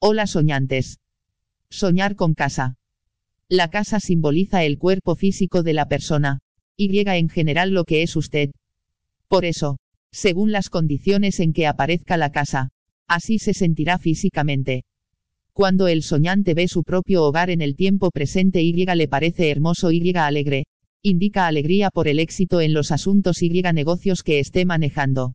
Hola soñantes. Soñar con casa. La casa simboliza el cuerpo físico de la persona, y en general lo que es usted. Por eso, según las condiciones en que aparezca la casa, así se sentirá físicamente. Cuando el soñante ve su propio hogar en el tiempo presente y le parece hermoso y alegre, indica alegría por el éxito en los asuntos y negocios que esté manejando.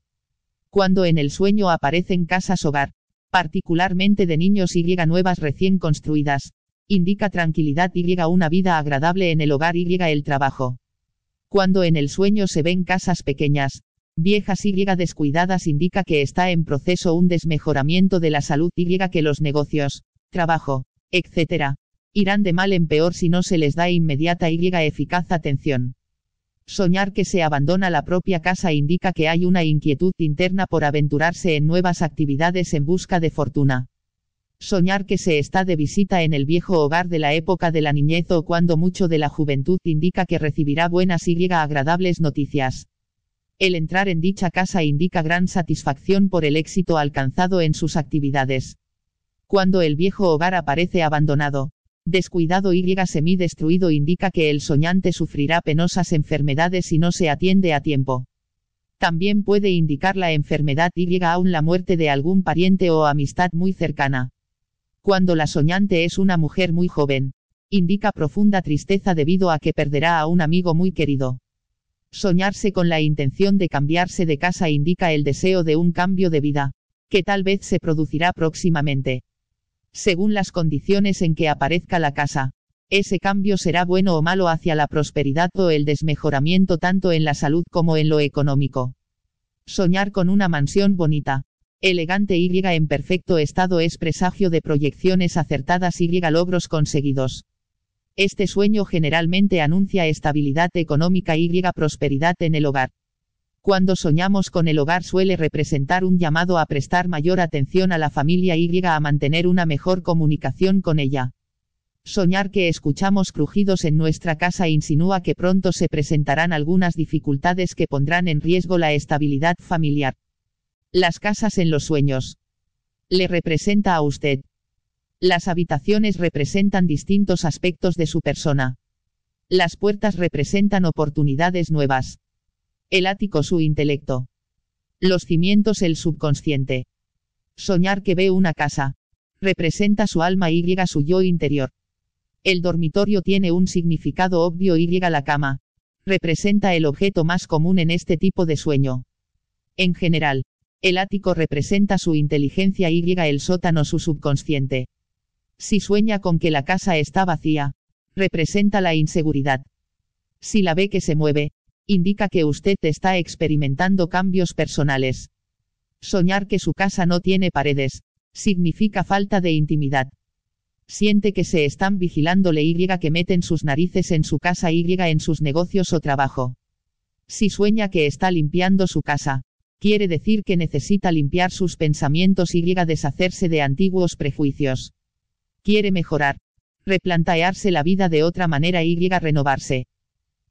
Cuando en el sueño aparecen casas hogar, particularmente de niños y nuevas recién construidas, indica tranquilidad y una vida agradable en el hogar y el trabajo. Cuando en el sueño se ven casas pequeñas, viejas y descuidadas, indica que está en proceso un desmejoramiento de la salud y que los negocios, trabajo, etc., irán de mal en peor si no se les da inmediata y eficaz atención. Soñar que se abandona la propia casa indica que hay una inquietud interna por aventurarse en nuevas actividades en busca de fortuna. Soñar que se está de visita en el viejo hogar de la época de la niñez o cuando mucho de la juventud indica que recibirá buenas y agradables noticias. El entrar en dicha casa indica gran satisfacción por el éxito alcanzado en sus actividades. Cuando el viejo hogar aparece abandonado, descuidado y semidestruido, indica que el soñante sufrirá penosas enfermedades si no se atiende a tiempo. También puede indicar la enfermedad y aún la muerte de algún pariente o amistad muy cercana. Cuando la soñante es una mujer muy joven, indica profunda tristeza debido a que perderá a un amigo muy querido. Soñarse con la intención de cambiarse de casa indica el deseo de un cambio de vida, que tal vez se producirá próximamente. Según las condiciones en que aparezca la casa, ese cambio será bueno o malo hacia la prosperidad o el desmejoramiento tanto en la salud como en lo económico. Soñar con una mansión bonita, elegante y en perfecto estado es presagio de proyecciones acertadas y logros conseguidos. Este sueño generalmente anuncia estabilidad económica y prosperidad en el hogar. Cuando soñamos con el hogar suele representar un llamado a prestar mayor atención a la familia y a mantener una mejor comunicación con ella. Soñar que escuchamos crujidos en nuestra casa insinúa que pronto se presentarán algunas dificultades que pondrán en riesgo la estabilidad familiar. Las casas en los sueños. Le representa a usted. Las habitaciones representan distintos aspectos de su persona. Las puertas representan oportunidades nuevas. El ático su intelecto. Los cimientos el subconsciente. Soñar que ve una casa. Representa su alma y su yo interior. El dormitorio tiene un significado obvio y la cama. Representa el objeto más común en este tipo de sueño. En general, el ático representa su inteligencia y el sótano su subconsciente. Si sueña con que la casa está vacía, representa la inseguridad. Si la ve que se mueve, indica que usted está experimentando cambios personales. Soñar que su casa no tiene paredes, significa falta de intimidad. Siente que se están vigilándole y que meten sus narices en su casa y en sus negocios o trabajo. Si sueña que está limpiando su casa, quiere decir que necesita limpiar sus pensamientos y deshacerse de antiguos prejuicios. Quiere mejorar, replantearse la vida de otra manera y renovarse.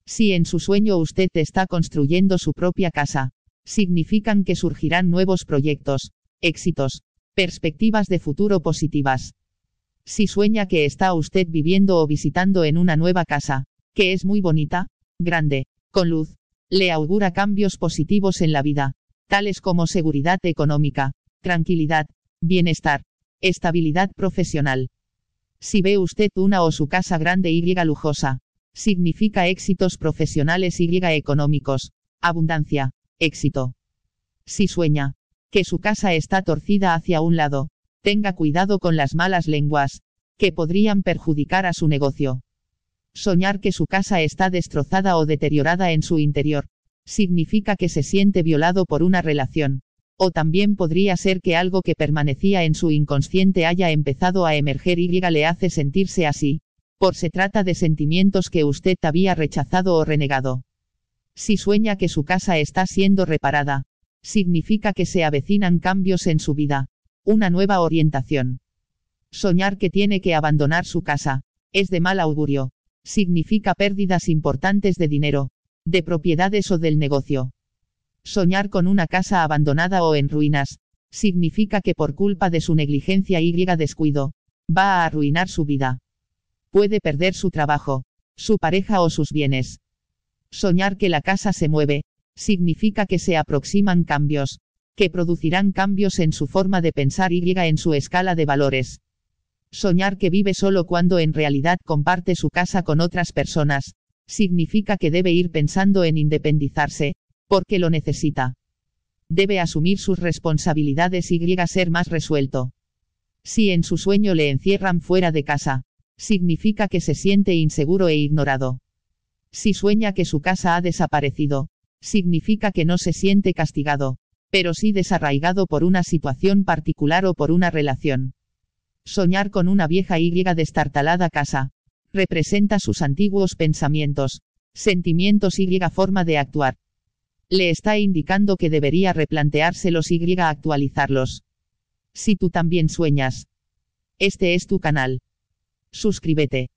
Si en su sueño usted está construyendo su propia casa, significan que surgirán nuevos proyectos, éxitos, perspectivas de futuro positivas. Si sueña que está usted viviendo o visitando en una nueva casa, que es muy bonita, grande, con luz, le augura cambios positivos en la vida, tales como seguridad económica, tranquilidad, bienestar, estabilidad profesional. Si ve usted una o su casa grande y lujosa, significa éxitos profesionales y económicos, abundancia, éxito. Si sueña que su casa está torcida hacia un lado, tenga cuidado con las malas lenguas, que podrían perjudicar a su negocio. Soñar que su casa está destrozada o deteriorada en su interior, significa que se siente violado por una relación. O también podría ser que algo que permanecía en su inconsciente haya empezado a emerger y le hace sentirse así. Por se trata de sentimientos que usted había rechazado o renegado. Si sueña que su casa está siendo reparada, significa que se avecinan cambios en su vida. Una nueva orientación. Soñar que tiene que abandonar su casa, es de mal augurio. Significa pérdidas importantes de dinero, de propiedades o del negocio. Soñar con una casa abandonada o en ruinas, significa que por culpa de su negligencia y descuido, va a arruinar su vida. Puede perder su trabajo, su pareja o sus bienes. Soñar que la casa se mueve, significa que se aproximan cambios, que producirán cambios en su forma de pensar y en su escala de valores. Soñar que vive solo cuando en realidad comparte su casa con otras personas, significa que debe ir pensando en independizarse, porque lo necesita. Debe asumir sus responsabilidades y ser más resuelto. Si en su sueño le encierran fuera de casa, significa que se siente inseguro e ignorado. Si sueña que su casa ha desaparecido, significa que no se siente castigado, pero sí desarraigado por una situación particular o por una relación. Soñar con una vieja y destartalada casa, representa sus antiguos pensamientos, sentimientos y forma de actuar. Le está indicando que debería replanteárselos y actualizarlos. Si tú también sueñas, este es tu canal. Suscríbete.